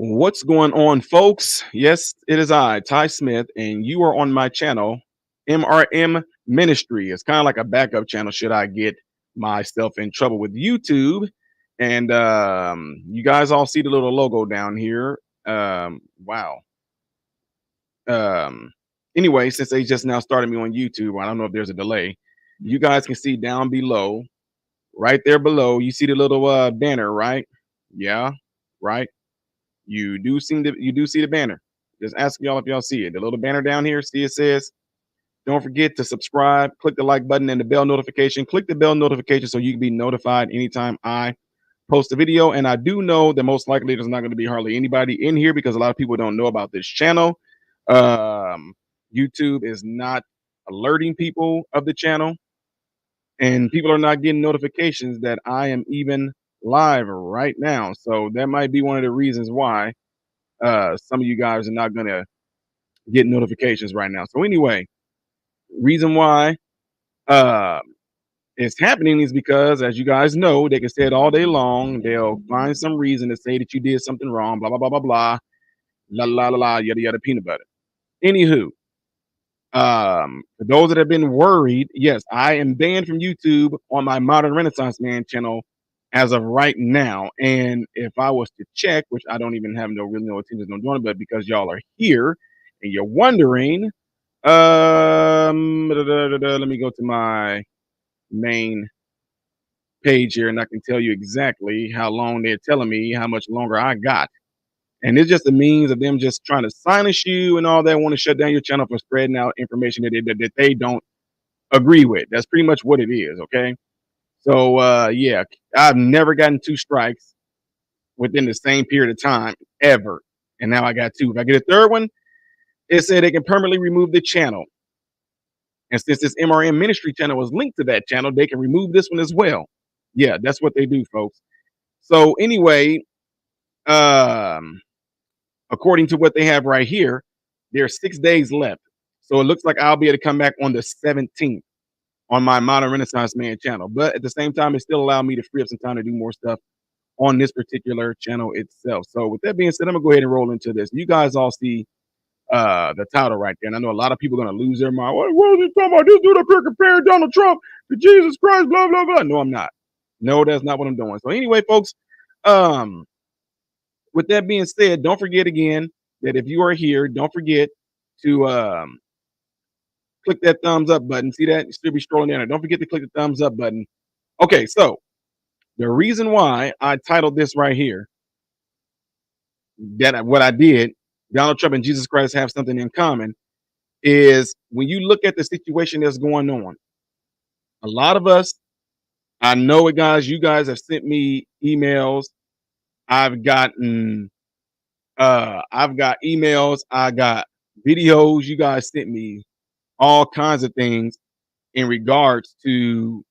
What's going on, folks? Yes, it is I, Ty Smith, and you are on my channel, MRM Ministry. It's kind of like a backup channel should I get myself in trouble with YouTube. And you guys all see the little logo down here. Wow. Um, anyway, since they just now started me on YouTube, I don't know if there's a delay. You guys can see down below, right there below, you see the little banner, right? Yeah, right. You do see the banner. Just ask y'all if y'all see it. The little banner down here, see it says, don't forget to subscribe, click the like button and the bell notification. Click the bell notification so you can be notified anytime I post a video. And I do know that most likely there's not going to be hardly anybody in here because a lot of people don't know about this channel. Um, YouTube is not alerting people of the channel, and people are not getting notifications that I am even live right now. So that might be one of the reasons why some of you guys are not gonna get notifications right now. So anyway, reason why uh, it's happening is because, as you guys know, they can say it all day long. They'll find some reason to say that you did something wrong. Blah blah blah blah blah. La la la la. Yada yada. Peanut butter. Anywho, for those that have been worried, yes, I am banned from YouTube on my Modern Renaissance Man channel as of right now. And if I was to check, which I don't even have no intentions on doing it, but because y'all are here and you're wondering, let me go to my main page here and I can tell you exactly how long they're telling me how much longer I got. And it's just a means of them just trying to silence you and all that, want to shut down your channel for spreading out information that they don't agree with. That's pretty much what it is. Okay. So yeah, I've never gotten 2 strikes within the same period of time ever. And now I got 2. If I get a third one, it said they can permanently remove the channel. And since this MRM ministry channel was linked to that channel, they can remove this one as well. Yeah, that's what they do, folks. So anyway, um, according to what they have right here, there's 6 days left. So it looks like I'll be able to come back on the 17th on my Modern Renaissance Man channel. But at the same time, it still allowed me to free up some time to do more stuff on this particular channel itself. So with that being said, I'm gonna go ahead and roll into this. You guys all see the title right there. And I know a lot of people are gonna lose their mind. What is he talking about? This dude up here comparing Donald Trump to Jesus Christ, blah, blah, blah. No, I'm not. No, that's not what I'm doing. So anyway, folks, um, with that being said, don't forget again that if you are here, don't forget to click that thumbs up button. See that? You still be scrolling down there. Don't forget to click the thumbs up button. Okay, so the reason why I titled this right here, that what I did, Donald Trump and Jesus Christ have something in common, is when you look at the situation that's going on, a lot of us, I know it, guys, you guys have sent me emails. I've gotten I've got emails, I got videos, you guys sent me all kinds of things in regards to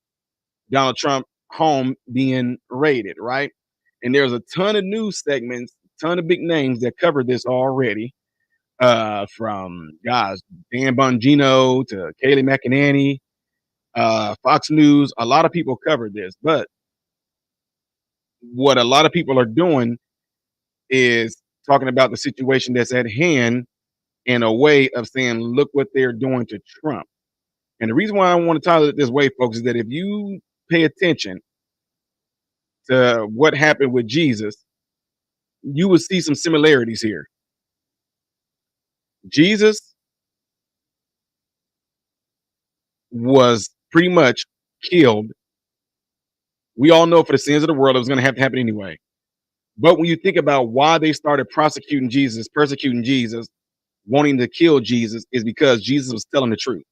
Donald Trump home being raided, right? And there's a ton of news segments, ton of big names that cover this already. From guys, Dan Bongino to Kayleigh McEnany, Fox News, a lot of people covered this. But what a lot of people are doing is talking about the situation that's at hand in a way of saying, look what they're doing to Trump. And the reason why I want to title it this way, folks, is that if you pay attention to what happened with Jesus, you will see some similarities here. Jesus was pretty much killed. We all know for the sins of the world, it was going to have to happen anyway. But when you think about why they started prosecuting Jesus, persecuting Jesus, wanting to kill Jesus, is because Jesus was telling the truth.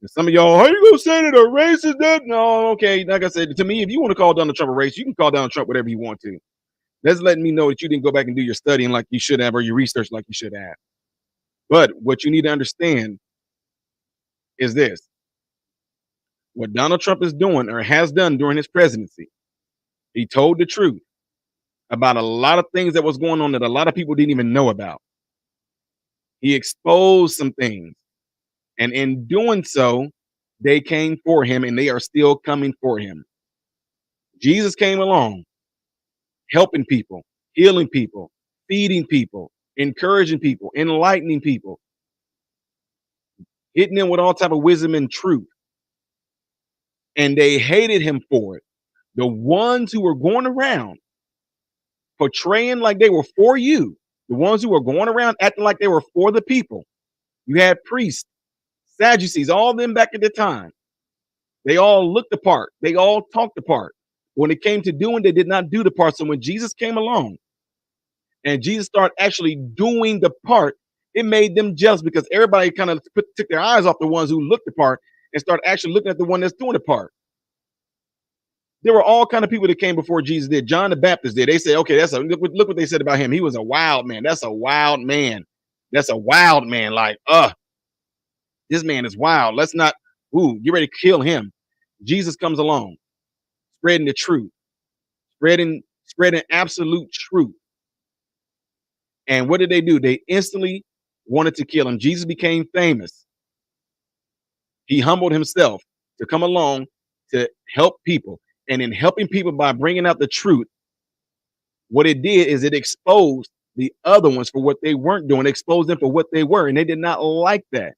And some of y'all, how you gonna say that a racist? That no, okay. Like I said, to me, if you want to call Donald Trump a racist, you can call Donald Trump whatever you want to. That's letting me know that you didn't go back and do your studying like you should have, or your research like you should have. But what you need to understand is this: what Donald Trump is doing or has done during his presidency, he told the truth about a lot of things that was going on that a lot of people didn't even know about. He exposed some things. And in doing so, they came for him and they are still coming for him. Jesus came along, helping people, healing people, feeding people, encouraging people, enlightening people, hitting them with all type of wisdom and truth. And they hated him for it. The ones who were going around portraying like they were for you, the ones who were going around acting like they were for the people. You had priests, Sadducees, all of them back at the time. They all looked the part. They all talked the part. When it came to doing, they did not do the part. So when Jesus came along and Jesus started actually doing the part, it made them jealous because everybody kind of took their eyes off the ones who looked the part and started actually looking at the one that's doing the part. There were all kind of people that came before Jesus did. John the Baptist did. They said, okay, look what they said about him. He was a wild man. That's a wild man. That's a wild man. Like, this man is wild. Let's not, get ready to kill him. Jesus comes along, spreading the truth, spreading absolute truth. And what did they do? They instantly wanted to kill him. Jesus became famous. He humbled himself to come along to help people. And in helping people by bringing out the truth, what it did is it exposed the other ones for what they weren't doing, exposed them for what they were, and they did not like that.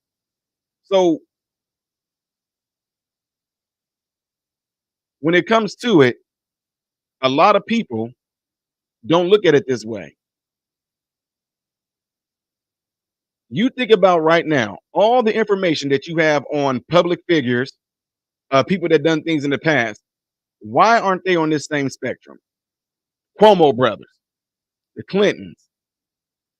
So when it comes to it, a lot of people don't look at it this way. You think about right now, all the information that you have on public figures, people that done things in the past, why aren't they on this same spectrum? Cuomo brothers, the Clintons,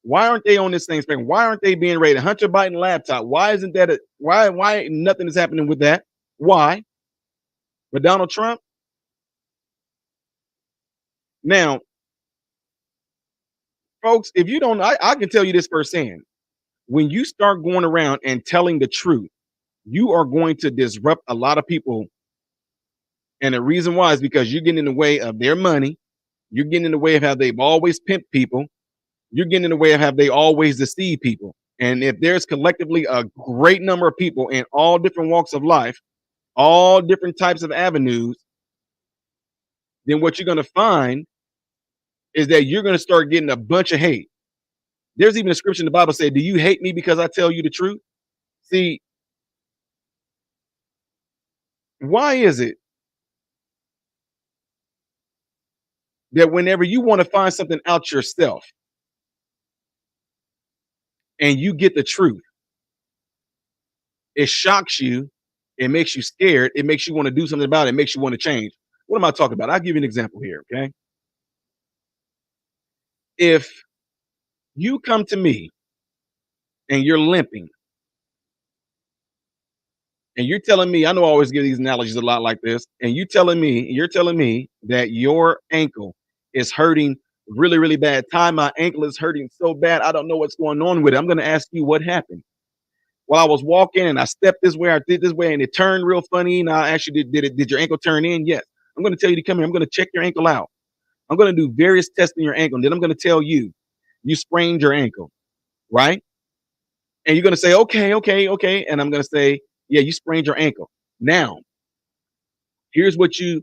why aren't they on this same spectrum? Why aren't they being rated? Hunter Biden laptop, why isn't that why nothing is happening with that? Why? But Donald Trump? Now, folks, if you don't, I can tell you this firsthand. When you start going around and telling the truth, you are going to disrupt a lot of people. And the reason why is because you're getting in the way of their money. You're getting in the way of how they've always pimped people. You're getting in the way of how they always deceive people. And if there's collectively a great number of people in all different walks of life, all different types of avenues, then what you're going to find is that you're going to start getting a bunch of hate. There's even a scripture in the Bible said, do you hate me because I tell you the truth? See, why is it that whenever you want to find something out yourself and you get the truth, it shocks you, it makes you scared, it makes you want to do something about it, it makes you want to change? What am I talking about? I'll give you an example here, okay? If you come to me and you're limping and you're telling me, I know I always give these analogies a lot like this, and you're telling me that your ankle is hurting really, really bad. My ankle is hurting so bad, I don't know what's going on with it. I'm going to ask you what happened. Well, I was walking and I stepped this way, I did this way, and it turned real funny. And I actually did your ankle turn in? Yes. I'm going to tell you to come here. I'm going to check your ankle out. I'm going to do various tests in your ankle. And then I'm going to tell you, you sprained your ankle, right? And you're going to say, okay. And I'm going to say, yeah, you sprained your ankle. Now, here's what you're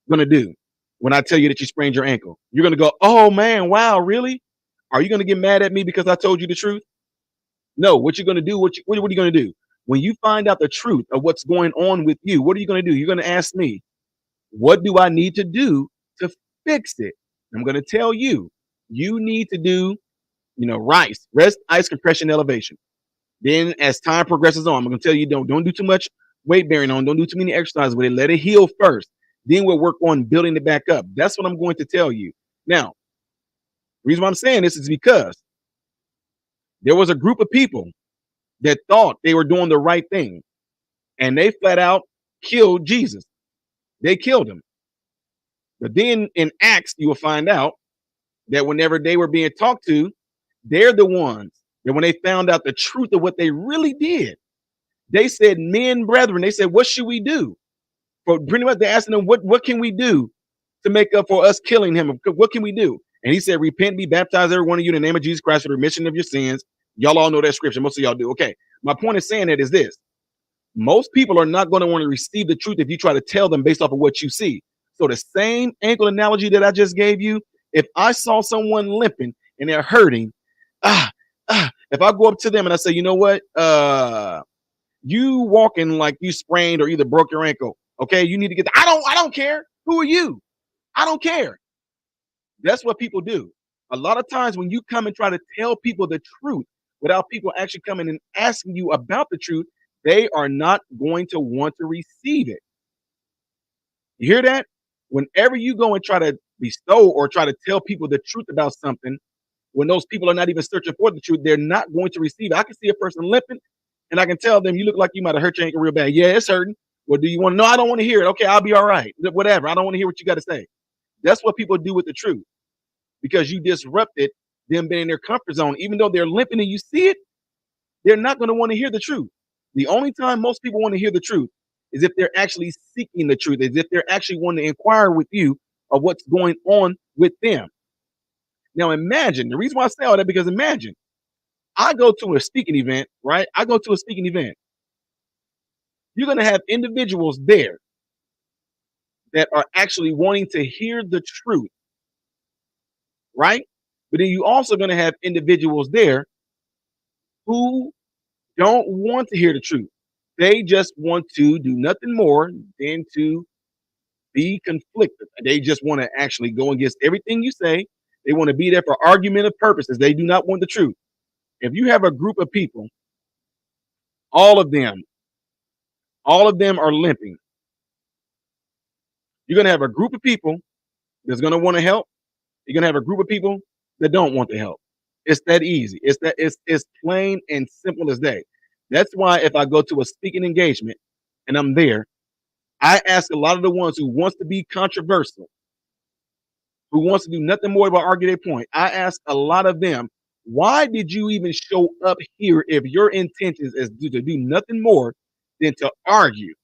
going to do when I tell you that you sprained your ankle. You're going to go, oh man, wow, really? Are you going to get mad at me because I told you the truth? No, what you're going to do, what are you going to do? When you find out the truth of what's going on with you, what are you going to do? You're going to ask me, what do I need to do to fix it? I'm going to tell you, you need to do, rest, ice, compression, elevation. Then as time progresses on, I'm going to tell you, don't do too much weight bearing on. Don't do too many exercises with it. Let it heal first. Then we'll work on building it back up. That's what I'm going to tell you. Now, the reason why I'm saying this is because there was a group of people that thought they were doing the right thing, and they flat out killed Jesus. They killed him. But then in Acts, you will find out that whenever they were being talked to, they're the ones that when they found out the truth of what they really did, they said, men, brethren, they said, what should we do? For pretty much they're asking them, what can we do to make up for us killing him? What can we do? And he said, repent, be baptized, every one of you, in the name of Jesus Christ for the remission of your sins. Y'all all know that scripture. Most of y'all do. Okay. My point is saying that is this. Most people are not going to want to receive the truth if you try to tell them based off of what you see. So the same ankle analogy that I just gave you, if I saw someone limping and they're hurting, ah, if I go up to them and I say, you know what, you walking like you sprained or either broke your ankle, okay, you need to get. I don't care. Who are you? I don't care. That's what people do. A lot of times when you come and try to tell people the truth without people actually coming and asking you about the truth, they are not going to want to receive it. You hear that? Whenever you go and try to bestow or try to tell people the truth about something, when those people are not even searching for the truth, they're not going to receive it. I can see a person limping and I can tell them, you look like you might have hurt your ankle real bad. Yeah, it's hurting. Well, do you want to know? I don't want to hear it. Okay, I'll be all right. Whatever. I don't want to hear what you got to say. That's what people do with the truth because you disrupted them being in their comfort zone. Even though they're limping and you see it, they're not going to want to hear the truth. The only time most people want to hear the truth is if they're actually seeking the truth, is if they're actually wanting to inquire with you of what's going on with them. Now, imagine the reason why I say all that because imagine I go to a speaking event, right? I go to a speaking event. You're going to have individuals there that are actually wanting to hear the truth, right? But then you also going to have individuals there who don't want to hear the truth. They just want to do nothing more than to be conflicted. They just want to actually go against everything you say. They want to be there for argumentative purposes. They do not want the truth. If you have a group of people, all of them, all of them are limping. You're going to have a group of people that's going to want to help. You're going to have a group of people that don't want to help. It's that easy. It's plain and simple as day. That's why if I go to a speaking engagement and I'm there, I ask a lot of the ones who wants to be controversial, who wants to do nothing more but argue their point. I ask a lot of them, why did you even show up here if your intentions is to do nothing more than to argue?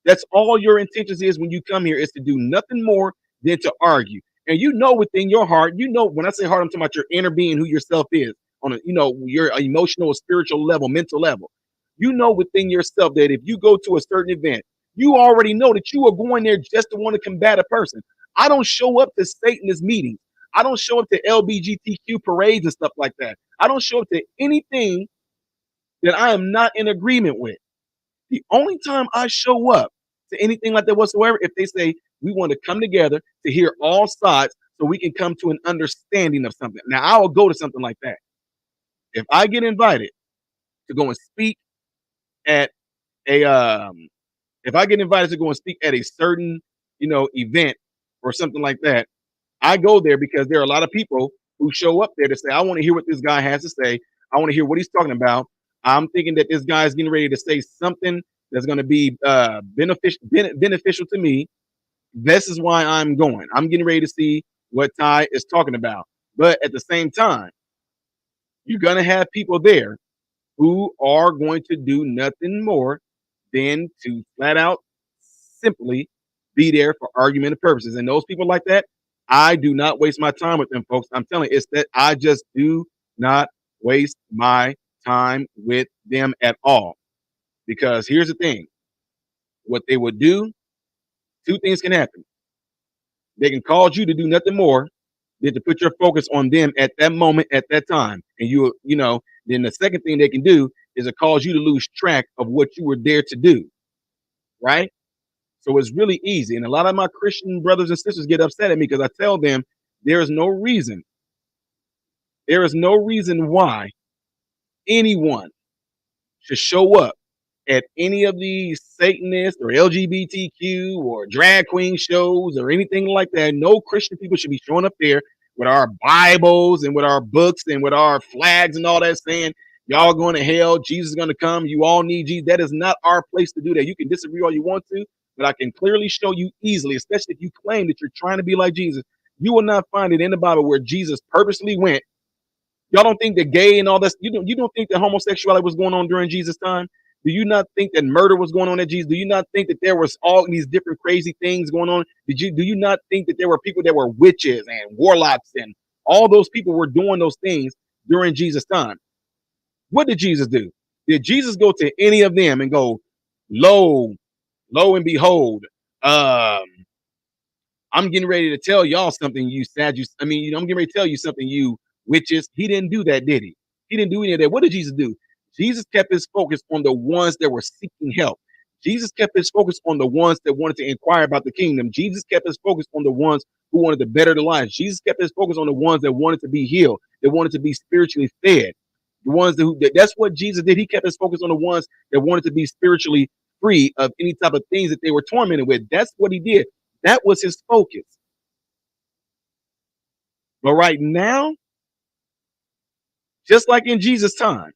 That's all your intentions is when you come here is to do nothing more than to argue. And you know within your heart, you know when I say heart, I'm talking about your inner being, who yourself is on a your emotional, spiritual level, mental level. You know within yourself that if you go to a certain event, you already know that you are going there just to want to combat a person. I don't show up to Satanist meetings. I don't show up to LBGTQ parades and stuff like that. I don't show up to anything that I am not in agreement with. The only time I show up to anything like that whatsoever, if they say we want to come together to hear all sides so we can come to an understanding of something. Now, I will go to something like that. If I get invited to go and speak at a, if I get invited to go and speak at a certain, event or something like that, I go there because there are a lot of people who show up there to say, I want to hear what this guy has to say. I want to hear what he's talking about. I'm thinking that this guy is getting ready to say something that's going to be beneficial to me. This is why I'm going. I'm getting ready to see what Ty is talking about. But at the same time, you're going to have people there who are going to do nothing more than to flat out simply be there for argumentative purposes. And those people like that, I do not waste my time with them, folks. I'm telling you, it's that I just do not waste my time with them at all. Because here's the thing, what they would do, two things can happen. They can cause you to do nothing more than to put your focus on them at that moment, at that time. And then the second thing they can do is to cause you to lose track of what you were there to do. Right? So it's really easy. And a lot of my Christian brothers and sisters get upset at me because I tell them there is no reason. There is no reason why anyone should show up at any of these Satanist or LGBTQ or drag queen shows or anything like that. No Christian people should be showing up there with our Bibles and with our books and with our flags and all that saying, y'all going to hell, Jesus is going to come, you all need Jesus. That is not our place to do that. You can disagree all you want to, but I can clearly show you easily, especially if you claim that you're trying to be like Jesus. You will not find it in the Bible where Jesus purposely went. Y'all don't think that gay and all that, you don't think that homosexuality was going on during Jesus' time? Do you not think that murder was going on at Jesus? Do you not think that there was all these different crazy things going on? Do you not think that there were people that were witches and warlocks and all those people were doing those things during Jesus' time? What did Jesus do? Did Jesus go to any of them and go, lo and behold, I'm getting ready to tell y'all something, I'm getting ready to tell you something, you witches. He didn't do that, did he? He didn't do any of that. What did Jesus do? Jesus kept his focus on the ones that were seeking help. Jesus kept his focus on the ones that wanted to inquire about the kingdom. Jesus kept his focus on the ones who wanted to better their lives. Jesus kept his focus on the ones that wanted to be healed, that wanted to be spiritually fed. The ones that's what Jesus did. He kept his focus on the ones that wanted to be spiritually free of any type of things that they were tormented with. That's what he did. That was his focus. But right now, just like in Jesus' time,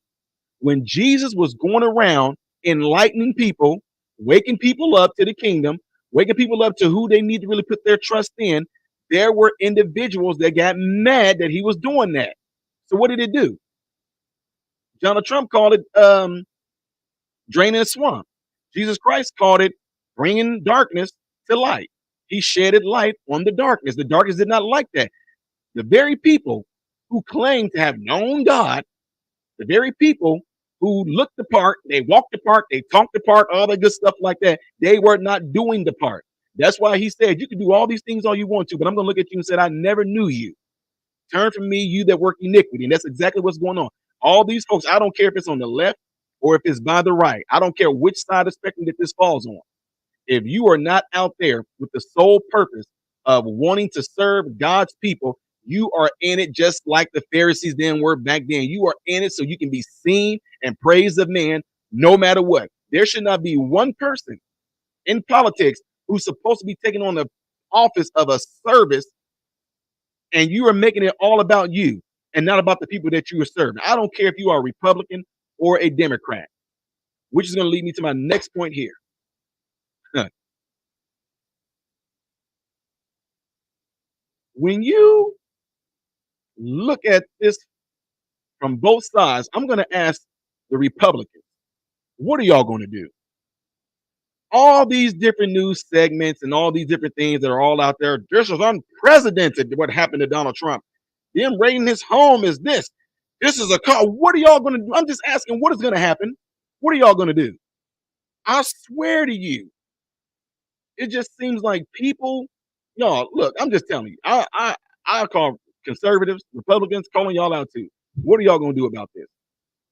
when Jesus was going around enlightening people, waking people up to the kingdom, waking people up to who they need to really put their trust in, there were individuals that got mad that he was doing that. So what did it do? Donald Trump called it draining a swamp. Jesus Christ called it bringing darkness to light. He shedded light on the darkness. The darkness did not like that. The very people who claim to have known God, the very people who looked the part, they walked the part, they talked the part, all the good stuff like that, they were not doing the part. That's why he said, you can do all these things all you want to, but I'm going to look at you and say, I never knew you. Turn from me, you that work iniquity. And that's exactly what's going on. All these folks, I don't care if it's on the left or if it's by the right. I don't care which side of the spectrum that this falls on. If you are not out there with the sole purpose of wanting to serve God's people, you are in it just like the Pharisees then were back then. You are in it so you can be seen and praised of man no matter what. There should not be one person in politics who's supposed to be taking on the office of a service and you are making it all about you and not about the people that you are serving. I don't care if you are a Republican or a Democrat, which is going to lead me to my next point here. When you look at this from both sides, I'm going to ask the Republicans, what are y'all going to do? All these different news segments and all these different things that are all out there. This is unprecedented what happened to Donald Trump. Them raiding his home is this. This is a call. What are y'all going to do? I'm just asking what is going to happen. What are y'all going to do? I swear to you, it just seems like people, y'all, look, I'm just telling you, I call conservatives, Republicans, calling y'all out too. What are y'all going to do about this?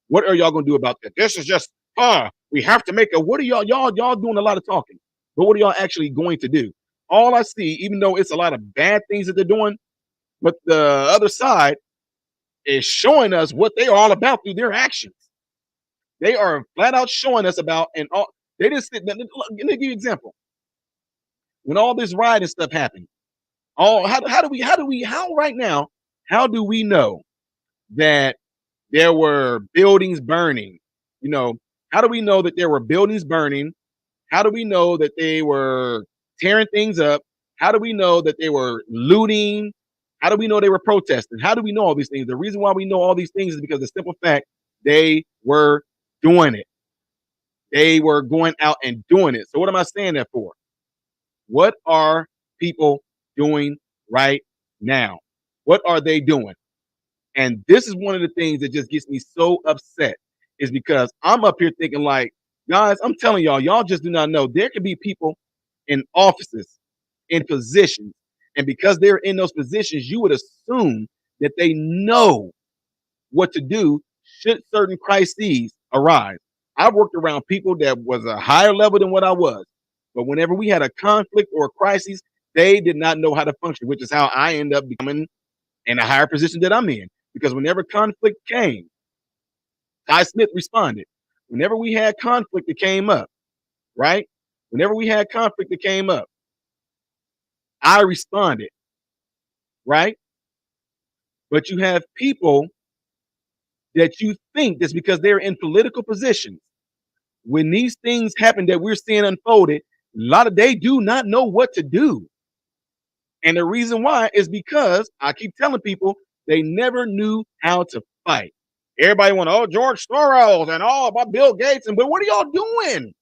What are y'all going to do about that? This is just, we have to make a, what are y'all doing a lot of talking, but what are y'all actually going to do? All I see, even though it's a lot of bad things that they're doing, but the other side is showing us what they are all about through their actions. They are flat out showing us about, and all they just, let me give you an example. When all this rioting stuff happened, how right now, how do we know that there were buildings burning? You know, how do we know that there were buildings burning? How do we know that they were tearing things up? How do we know that they were looting? How do we know they were protesting? How do we know all these things? The reason why we know all these things is because the simple fact they were doing it. They were going out and doing it. So what am I saying that for? What are people doing right now? What are they doing? And this is one of the things that just gets me so upset is because I'm up here thinking like, guys, I'm telling y'all just do not know. There could be people in offices, in positions, and because they're in those positions, you would assume that they know what to do should certain crises arise. I've worked around people that was a higher level than what I was. But whenever we had a conflict or a crisis, they did not know how to function, which is how I end up becoming in a higher position that I'm in. Because whenever conflict came, Ty Smith responded. Whenever we had conflict that came up, right? Whenever we had conflict that came up, I responded, right? But you have people that you think that's because they're in political positions. When these things happen that we're seeing unfolded, a lot of they do not know what to do. And the reason why is because I keep telling people they never knew how to fight. Everybody want, oh, George Soros and all about Bill Gates. But what are y'all doing?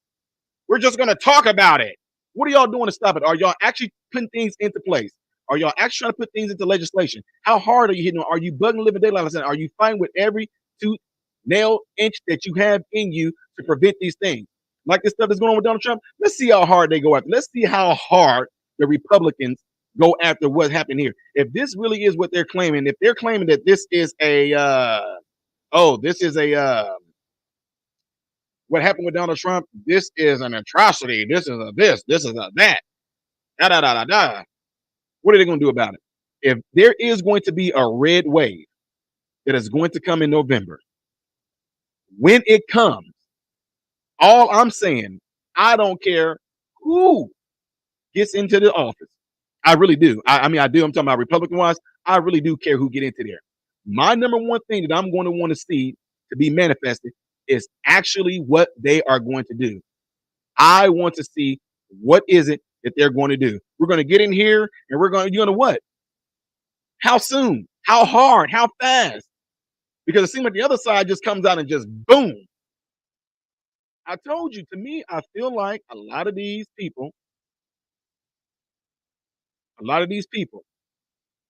We're just going to talk about it. What are y'all doing to stop it? Are y'all actually putting things into place? Are y'all actually trying to put things into legislation? How hard are you hitting? Are you bugging living daylight? Are you fighting with every tooth, nail, inch that you have in you to prevent these things? Like this stuff that's going on with Donald Trump. Let's see how hard they go after. Let's see how hard the Republicans go after what happened here. If this really is what they're claiming, if they're claiming that this is a this is a what happened with Donald Trump, this is an atrocity. This is a this is a that. Da da da da da. What are they going to do about it? If there is going to be a red wave that is going to come in November, when it comes, all I'm saying, I don't care who gets into the office. I really do. I mean, I do. I'm talking about Republican wise. I really do care who get into there. My number one thing that I'm going to want to see to be manifested is actually what they are going to do. I want to see what is it that they're going to do. We're going to get in here and you're going to what? How soon? How hard? How fast? Because it seems like the other side just comes out and just boom. I told you, to me, I feel like a lot of these people,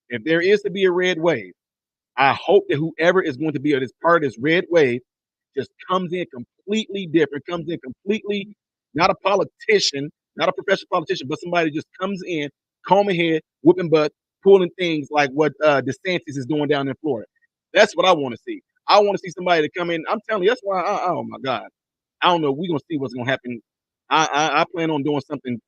if there is to be a red wave, I hope that whoever is going to be this part of this red wave just comes in completely different, comes in completely not a politician, not a professional politician, but somebody just comes in, combing head, whooping butt, pulling things like what DeSantis is doing down in Florida. That's what I want to see. I want to see somebody to come in. I'm telling you, that's why. Oh my God, I don't know. We're gonna see what's gonna happen. I plan on doing something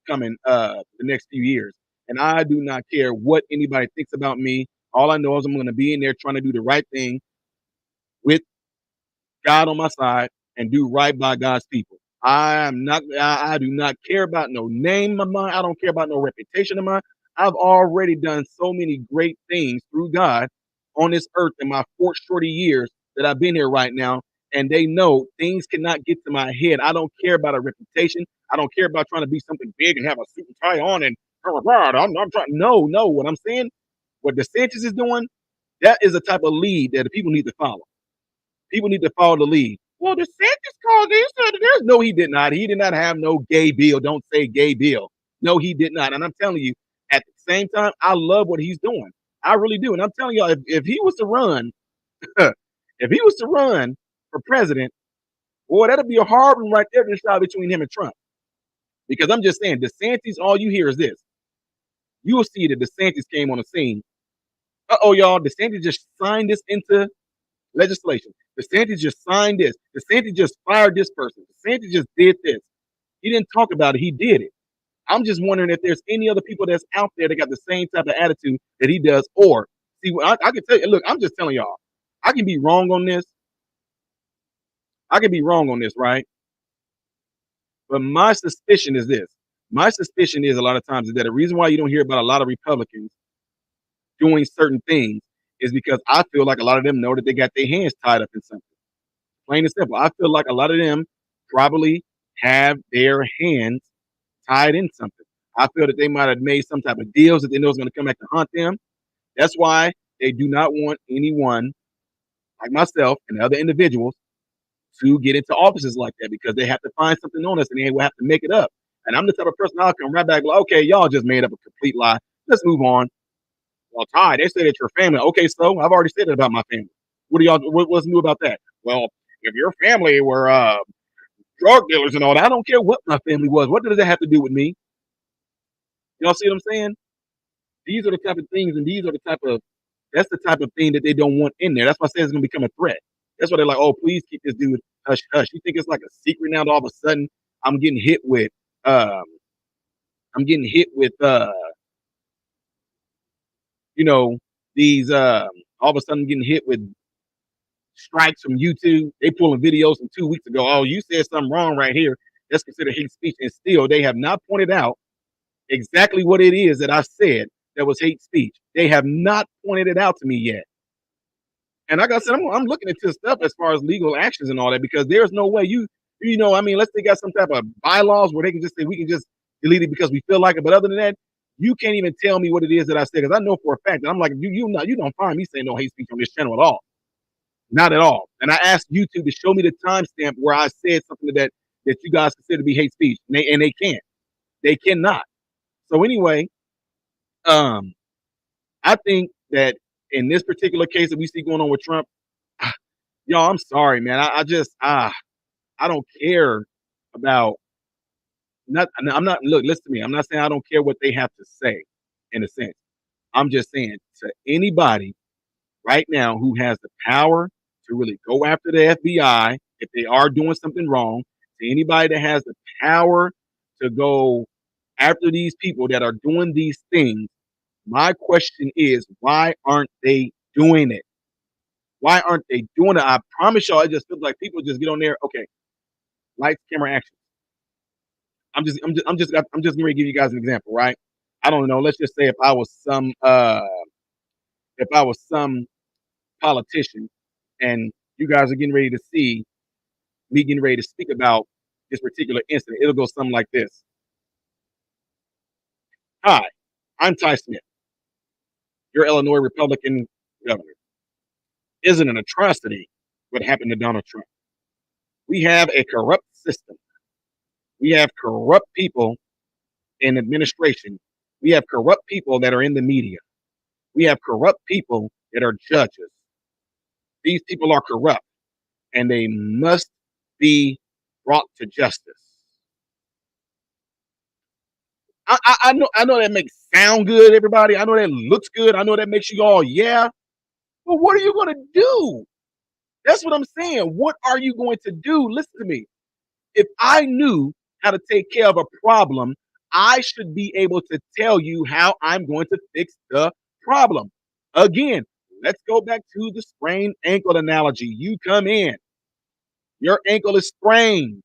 coming the next few years, and I do not care what anybody thinks about me. All I know is I'm going to be in there trying to do the right thing with God on my side and do right by God's people. I do not care about no name of mine. I don't care about no reputation of mine. I've already done so many great things through God on this earth in my 40 years that I've been here right now. And they know things cannot get to my head. I don't care about a reputation. I don't care about trying to be something big and have a suit and tie on and I'm trying. No. What I'm saying, what DeSantis is doing, that is a type of lead that the people need to follow. People need to follow the lead. Well, DeSantis called. He said there's no. He did not. He did not have no gay bill. Don't say gay bill. No, he did not. And I'm telling you, at the same time, I love what he's doing. I really do. And I'm telling y'all, if he was to run, if he was to run for president, boy, that'd be a hard one right there to decide between him and Trump. Because I'm just saying, DeSantis, all you hear is this. You will see that DeSantis came on the scene. Y'all, DeSantis just signed this into legislation. DeSantis just signed this. DeSantis just fired this person. DeSantis just did this. He didn't talk about it. He did it. I'm just wondering if there's any other people that's out there that got the same type of attitude that he does. Or, see, I can tell you, look, I'm just telling y'all, I can be wrong on this. I can be wrong on this, right? But my suspicion is this. My suspicion is a lot of times is that the reason why you don't hear about a lot of Republicans doing certain things is because I feel like a lot of them know that they got their hands tied up in something. Plain and simple. I feel like a lot of them probably have their hands tied in something. I feel that they might have made some type of deals that they know is going to come back to haunt them. That's why they do not want anyone like myself and other individuals to get into offices like that because they have to find something on us and they will have to make it up. And I'm the type of person I'll come right back like, okay, y'all just made up a complete lie. Let's move on. Well, Ty, they say that your family. Okay, so I've already said it about my family. What do y'all? What's new about that? Well, if your family were drug dealers and all that, I don't care what my family was. What does that have to do with me? Y'all see what I'm saying? These are the type of things, and these are the type of that's the type of thing that they don't want in there. That's why I say it's gonna become a threat. That's why they're like, oh, please keep this dude hush hush. You think it's like a secret now? That all of a sudden, I'm getting hit with um, I'm getting hit with you know, these all of a sudden I'm getting hit with strikes from YouTube. They pulling videos from 2 weeks ago. Oh, you said something wrong right here. That's considered hate speech. And still they have not pointed out exactly what it is that I said that was hate speech. They have not pointed it out to me yet. And like I said, I'm looking into stuff as far as legal actions and all that because there's no way I mean, unless they got some type of bylaws where they can just say we can just delete it because we feel like it. But other than that, you can't even tell me what it is that I said because I know for a fact that I'm like you don't find me saying no hate speech on this channel at all, not at all. And I asked YouTube to show me the timestamp where I said something that you guys consider to be hate speech, and they can't, they cannot. So anyway, um, I think that in this particular case that we see going on with Trump, y'all, I'm sorry, man. I just I don't care about Not I'm not look, listen to me. I'm not saying I don't care what they have to say in a sense. I'm just saying to anybody right now who has the power to really go after the FBI if they are doing something wrong, to anybody that has the power to go after these people that are doing these things, my question is, why aren't they doing it? Why aren't they doing it? I promise y'all, it just feels like people just get on there. Okay, lights, camera, action. I'm just going to give you guys an example, right? I don't know. Let's just say if I was some politician and you guys are getting ready to see me getting ready to speak about this particular incident, it'll go something like this. Hi, I'm Ty Smith, your Illinois Republican governor. Isn't an atrocity what happened to Donald Trump? We have a corrupt system. We have corrupt people in administration. We have corrupt people that are in the media. We have corrupt people that are judges. These people are corrupt and they must be brought to justice. I know that makes sound good, everybody. I know that looks good. I know that makes you all yeah. But what are you going to do? That's what I'm saying. What are you going to do? Listen to me. If I knew how to take care of a problem, I should be able to tell you how I'm going to fix the problem. Again, let's go back to the sprained ankle analogy. You come in, your ankle is sprained.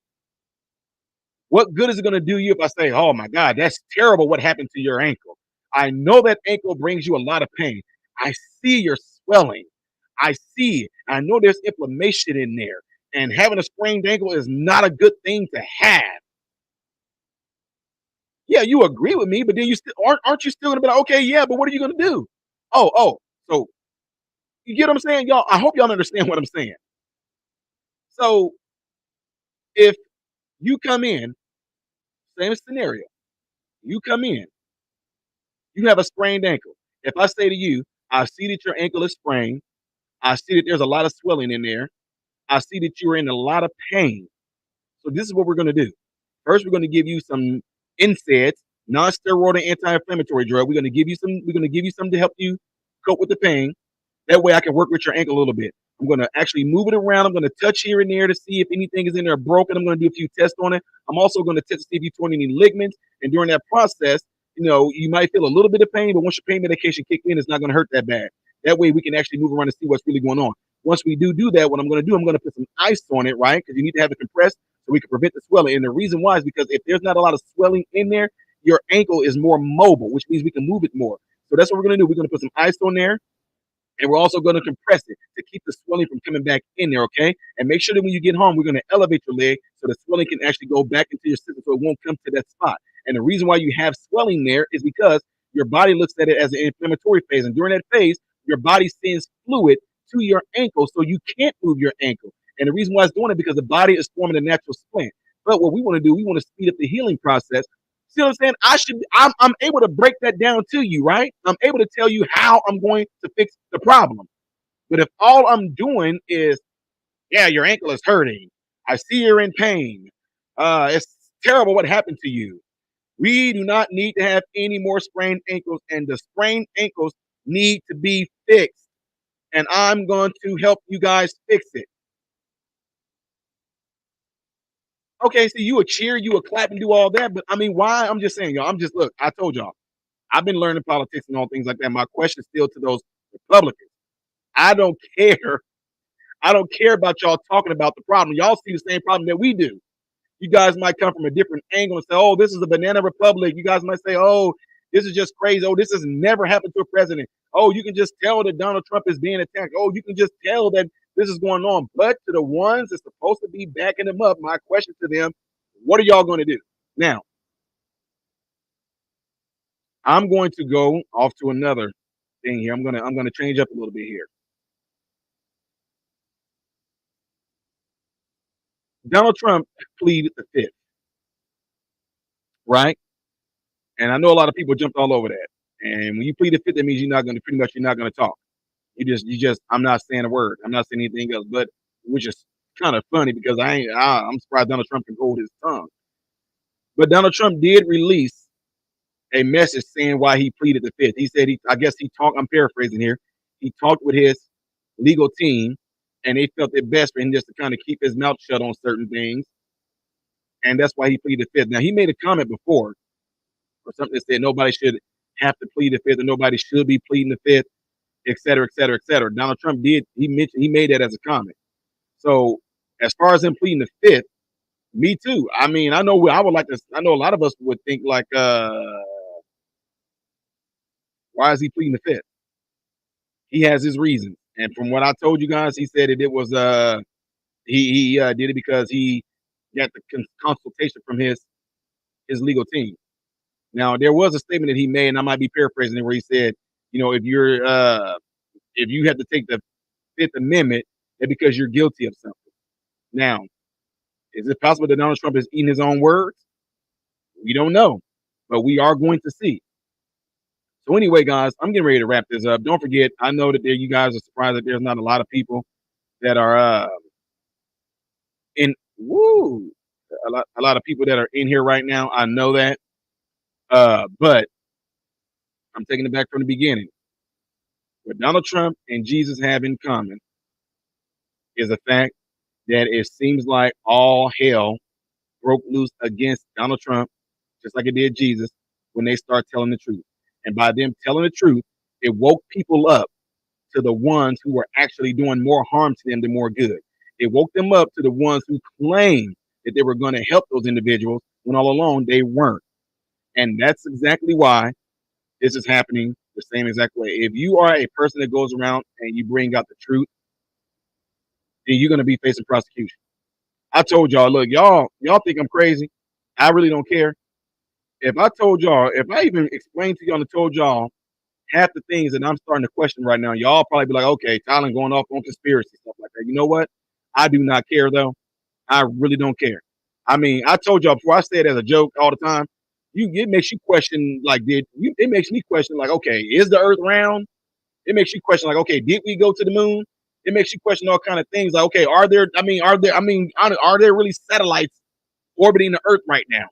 What good is it going to do you if I say, oh my God, that's terrible what happened to your ankle? I know that ankle brings you a lot of pain. I see your swelling. I see it. I know there's inflammation in there. And having a sprained ankle is not a good thing to have. Yeah, you agree with me, but then you still aren't you still gonna be like, okay, yeah, but what are you gonna do? So you get what I'm saying, y'all? I hope y'all understand what I'm saying. So if you come in, same scenario, you come in, you have a sprained ankle. If I say to you, I see that your ankle is sprained, I see that there's a lot of swelling in there, I see that you're in a lot of pain. So this is what we're gonna do. First, we're gonna give you some NSAIDs, non-steroidal anti-inflammatory drug. We're gonna give you some to help you cope with the pain. That way I can work with your ankle a little bit. I'm going to actually move it around. I'm going to touch here and there to see if anything is in there broken. I'm going to do a few tests on it. I'm also going to test to see if you torn any ligaments. And during that process, you might feel a little bit of pain, but once your pain medication kicks in, it's not going to hurt that bad. That way we can actually move around and see what's really going on. Once we do that, what I'm going to do, I'm going to put some ice on it, right? Because you need to have it compressed so we can prevent the swelling. And the reason why is because if there's not a lot of swelling in there, your ankle is more mobile, which means we can move it more. So that's what we're going to do. We're going to put some ice on there and we're also going to compress it to keep the swelling from coming back in there, okay? And make sure that when you get home, we're going to elevate your leg so the swelling can actually go back into your system so it won't come to that spot. And the reason why you have swelling there is because your body looks at it as an inflammatory phase. And during that phase, your body sends fluid to your ankle so you can't move your ankle. And the reason why it's doing it because the body is forming a natural splint. But what we want to do, we want to speed up the healing process. See what I'm saying? I'm able to break that down to you, right? I'm able to tell you how I'm going to fix the problem. But if all I'm doing is, yeah, your ankle is hurting. I see you're in pain. It's terrible what happened to you. We do not need to have any more sprained ankles, and the sprained ankles need to be fixed. And I'm going to help you guys fix it. Okay, so you a cheer, you a clap, and do all that, but I mean, why? I'm just saying, y'all. Look. I told y'all, I've been learning politics and all things like that. My question is still to those Republicans. I don't care. I don't care about y'all talking about the problem. Y'all see the same problem that we do. You guys might come from a different angle and say, oh, this is a banana republic. You guys might say, oh, this is just crazy. Oh, this has never happened to a president. Oh, you can just tell that Donald Trump is being attacked. Oh, you can just tell that this is going on. But to the ones that's supposed to be backing them up, my question to them, what are y'all going to do? Now, I'm going to go off to another thing here. I'm gonna change up a little bit here. Donald Trump pleaded the fifth, right? And I know a lot of people jumped all over that. And when you plead the fifth, that means you're not gonna talk. I'm not saying a word. I'm not saying anything else, but which is kind of funny because I'm surprised Donald Trump can hold his tongue. But Donald Trump did release a message saying why he pleaded the fifth. He said I guess he talked. I'm paraphrasing here. He talked with his legal team, and they felt it best for him just to kind of keep his mouth shut on certain things, and that's why he pleaded the fifth. Now he made a comment before or something that said nobody should have to plead the fifth, and nobody should be pleading the fifth, et cetera, et cetera, et cetera. Donald Trump did. He made that as a comment. So as far as him pleading the fifth, me too. I mean, I know I would like to. I know a lot of us would think like, why is he pleading the fifth? He has his reasons, and from what I told you guys, he said that it was he did it because he got the consultation from his legal team. Now there was a statement that he made, and I might be paraphrasing it, where he said, you know, if you have to take the Fifth Amendment, it's because you're guilty of something. Now, is it possible that Donald Trump is eating his own words? We don't know, but we are going to see. So anyway, guys, I'm getting ready to wrap this up. Don't forget, I know that you guys are surprised that there's not a lot of people that are in woo a lot of people that are in here right now. I know that. But I'm taking it back from the beginning. What Donald Trump and Jesus have in common is the fact that it seems like all hell broke loose against Donald Trump, just like it did Jesus, when they start telling the truth. And by them telling the truth, it woke people up to the ones who were actually doing more harm to them than more good. It woke them up to the ones who claimed that they were going to help those individuals when all along they weren't. And that's exactly why this is happening the same exact way. If you are a person that goes around and you bring out the truth, then you're going to be facing prosecution. I told y'all, look, y'all think I'm crazy. I really don't care. If I told y'all, if I even explained to y'all and told y'all half the things that I'm starting to question right now, y'all probably be like, okay, Tylen going off on conspiracy stuff like that. You know what? I do not care though. I really don't care. I mean, I told y'all before, I say it as a joke all the time. It makes you question, like, it makes me question, like, okay, is the earth round? It makes you question, like, okay, did we go to the moon? It makes you question all kind of things, like, okay, are there really satellites orbiting the earth right now?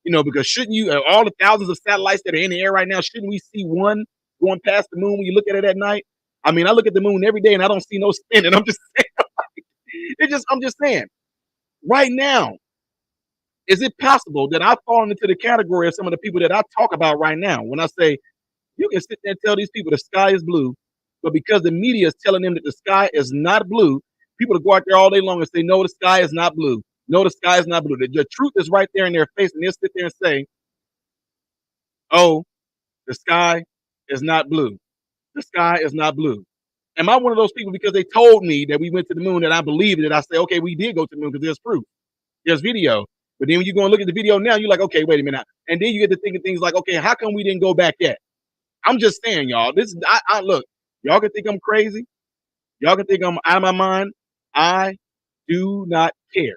You know, because shouldn't you, all the thousands of satellites that are in the air right now, shouldn't we see one going past the moon when you look at it at night? I mean, I look at the moon every day and I don't see no spin, and I'm just saying, I'm just saying, right now, is it possible that I've fallen into the category of some of the people that I talk about right now when I say, you can sit there and tell these people the sky is blue, but because the media is telling them that the sky is not blue, people to go out there all day long and say, no, the sky is not blue. No, the sky is not blue. The truth is right there in their face, and they'll sit there and say, oh, the sky is not blue. The sky is not blue. Am I one of those people because they told me that we went to the moon that I believe it? I say, okay, we did go to the moon because there's proof. There's video. But then when you go and look at the video now, you're like, okay, wait a minute. And then you get to thinking things like, okay, how come we didn't go back yet? I'm just saying, y'all. I look. Y'all can think I'm crazy. Y'all can think I'm out of my mind. I do not care.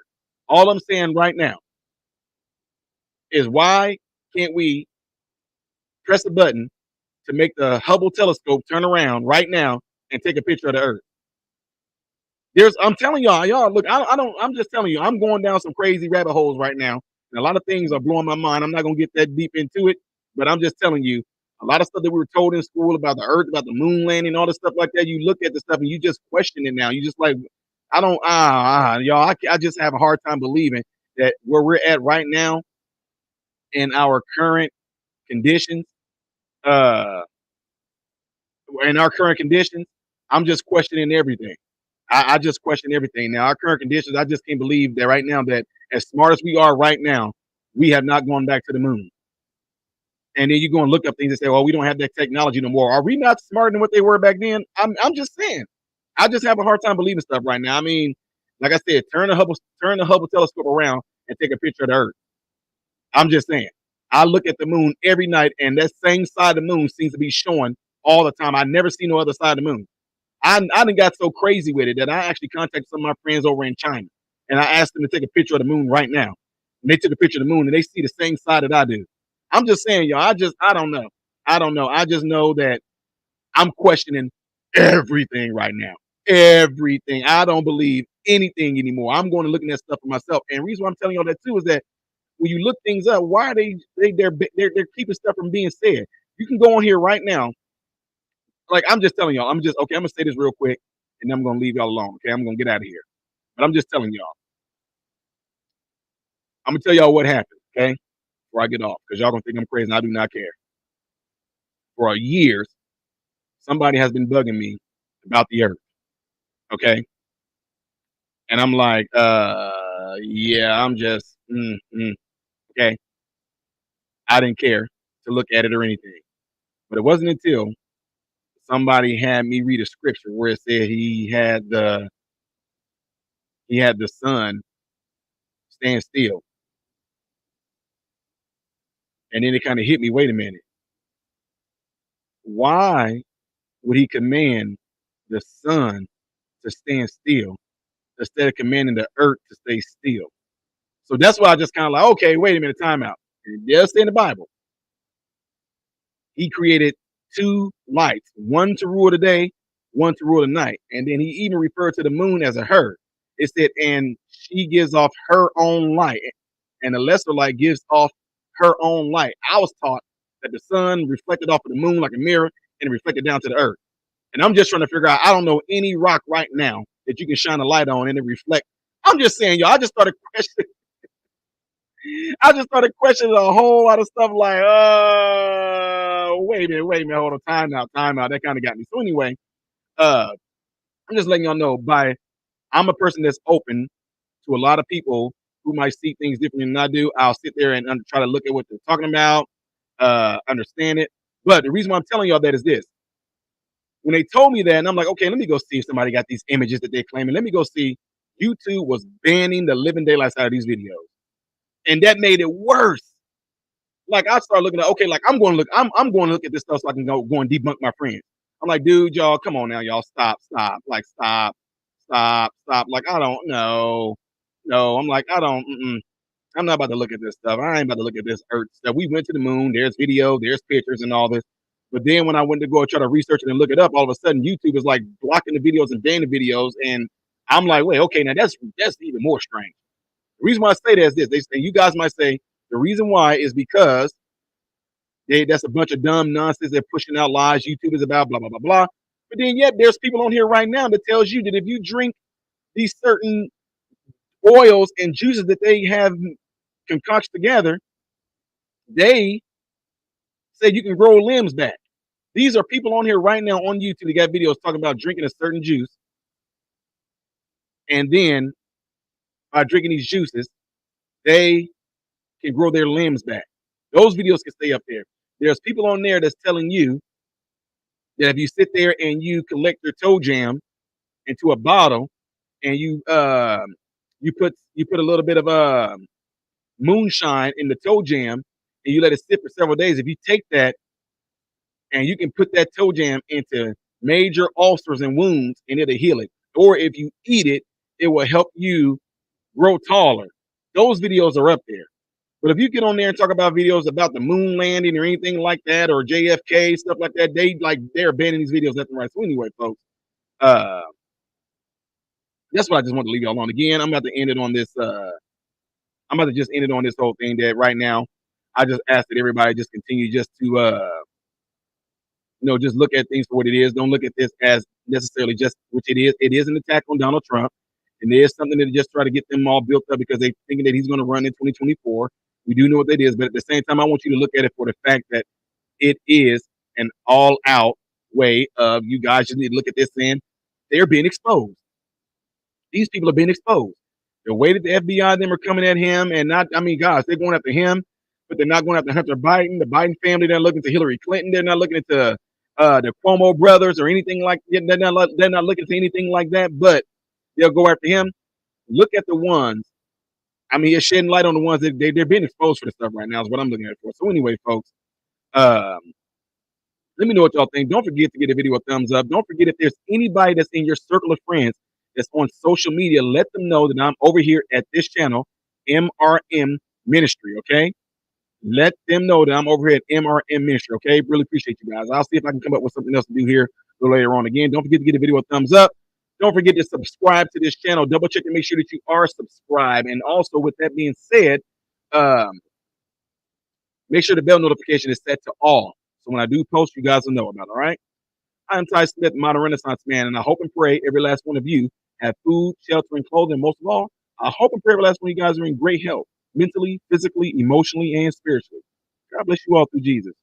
All I'm saying right now is why can't we press a button to make the Hubble telescope turn around right now and take a picture of the Earth? I'm telling y'all, look, I'm just telling you, I'm going down some crazy rabbit holes right now. And a lot of things are blowing my mind. I'm not going to get that deep into it, but I'm just telling you, a lot of stuff that we were told in school about the Earth, about the moon landing, all this stuff like that, you look at the stuff and you just question it now. You just like, I don't, y'all, I just have a hard time believing that where we're at right now in our current conditions, uh, I'm just questioning everything. I just question everything. Now, our current conditions, I just can't believe that right now, that as smart as we are right now, we have not gone back to the moon. And then you go and look up things and say, well, we don't have that technology no more. Are we not smarter than what they were back then? I'm just saying. I just have a hard time believing stuff right now. I mean, like I said, turn the Hubble telescope around and take a picture of the Earth. I'm just saying. I look at the moon every night, and that same side of the moon seems to be showing all the time. I never see no other side of the moon. I done got so crazy with it that I actually contacted some of my friends over in China, and I asked them to take a picture of the moon right now. And they took a picture of the moon, and they see the same side that I do. I'm just saying, y'all. I don't know. I don't know. I just know that I'm questioning everything right now. Everything. I don't believe anything anymore. I'm going to looking at stuff for myself. And the reason why I'm telling y'all that too is that when you look things up, why are they're keeping stuff from being said? You can go on here right now. Like I'm just telling y'all, I'm gonna say this real quick, and then I'm gonna leave y'all alone. Okay, I'm gonna get out of here. But I'm just telling y'all. I'm gonna tell y'all what happened. Okay, before I get off, because y'all gonna think I'm crazy, and I do not care. For years, somebody has been bugging me about the earth. Okay, and I'm like, yeah, I'm just, okay. I didn't care to look at it or anything. But it wasn't until somebody had me read a scripture where it said he had the sun stand still. And then it kind of hit me, wait a minute. Why would he command the sun to stand still instead of commanding the earth to stay still? So that's why I just kind of like, okay, wait a minute, time out. And it does say in the Bible, he created two lights, one to rule the day, one to rule the night. And then he even referred to the moon as a her. It said, and she gives off her own light, and the lesser light gives off her own light. I was taught that the sun reflected off of the moon like a mirror and reflected down to the earth. And I'm just trying to figure out, I don't know any rock right now that you can shine a light on and it reflect. I'm just saying, y'all, I just started questioning a whole lot of stuff like, wait a minute, hold on, time out. That kind of got me. So anyway, uh, I'm just letting y'all know I'm a person that's open to a lot of people who might see things differently than I do. I'll sit there and try to look at what they're talking about, understand it. But the reason why I'm telling y'all that is this. When they told me that, and I'm like, okay, let me go see if somebody got these images that they're claiming. Let me go see. YouTube was banning the living daylights out of these videos. And that made it worse. Like I started looking at, okay, like I'm going to look at this stuff so I can go and debunk my friends. I'm like, dude, y'all, come on now, y'all, stop, like stop. Like I don't know, no, I'm like I don't, I'm not about to look at this stuff. I ain't about to look at this earth stuff. We went to the moon. There's video, there's pictures, and all this. But then when I went to go try to research it and look it up, all of a sudden YouTube is like blocking the videos and banning the videos, and I'm like, wait, okay, now that's even more strange. The reason why I say that is this: they say you guys might say the reason why is because that's a bunch of dumb nonsense. They're pushing out lies. YouTube is about blah blah blah blah. But then yet there's people on here right now that tells you that if you drink these certain oils and juices that they have concocted together, they say you can grow limbs back. These are people on here right now on YouTube that got videos talking about drinking a certain juice, and then by drinking these juices, they can grow their limbs back. Those videos can stay up there. There's people on there that's telling you that if you sit there and you collect your toe jam into a bottle and you put a little bit of moonshine in the toe jam and you let it sit for several days, if you take that and you can put that toe jam into major ulcers and wounds and it'll heal it. Or if you eat it, it will help you grow taller. Those videos are up there. But if you get on there and talk about videos about the moon landing or anything like that, or JFK, stuff like that, they're banning these videos left and right. So anyway, folks, uh, that's what I just want to leave y'all on. Again, I'm about to end it on this. I'm about to just end it on this whole thing that right now, I just ask that everybody just continue just to just look at things for what it is. Don't look at this as necessarily just which it is. It is an attack on Donald Trump, and there's something that just try to get them all built up because they thinking that he's going to run in 2024. We do know what that is, but at the same time, I want you to look at it for the fact that it is an all-out way of you guys just need to look at this and they're being exposed. These people are being exposed. The way that the FBI them are coming at him, and not, I mean, gosh, they're going after him, but they're not going after Hunter Biden, the Biden family. They're looking to Hillary Clinton. They're not looking at the Cuomo brothers or anything like that. They're not looking to anything like that, but they'll go after him. Look at the ones. I mean, it's shedding light on the ones that they're being exposed for the stuff right now is what I'm looking at for. So anyway, folks, um, let me know what y'all think. Don't forget to give the video a thumbs up. Don't forget if there's anybody that's in your circle of friends that's on social media, let them know that I'm over here at this channel, MRM Ministry, okay? Let them know that I'm over here at MRM Ministry, okay? Really appreciate you guys. I'll see if I can come up with something else to do here a little later on. Again, don't forget to give the video a thumbs up. Don't forget to subscribe to this channel. Double check to make sure that you are subscribed. And also, with that being said, Um, make sure the bell notification is set to all. So when I do post, you guys will know about it, all right? I'm Ty Smith, modern Renaissance man, and I hope and pray every last one of you have food, shelter, and clothing. Most of all, I hope and pray every last one of you guys are in great health, mentally, physically, emotionally, and spiritually. God bless you all through Jesus.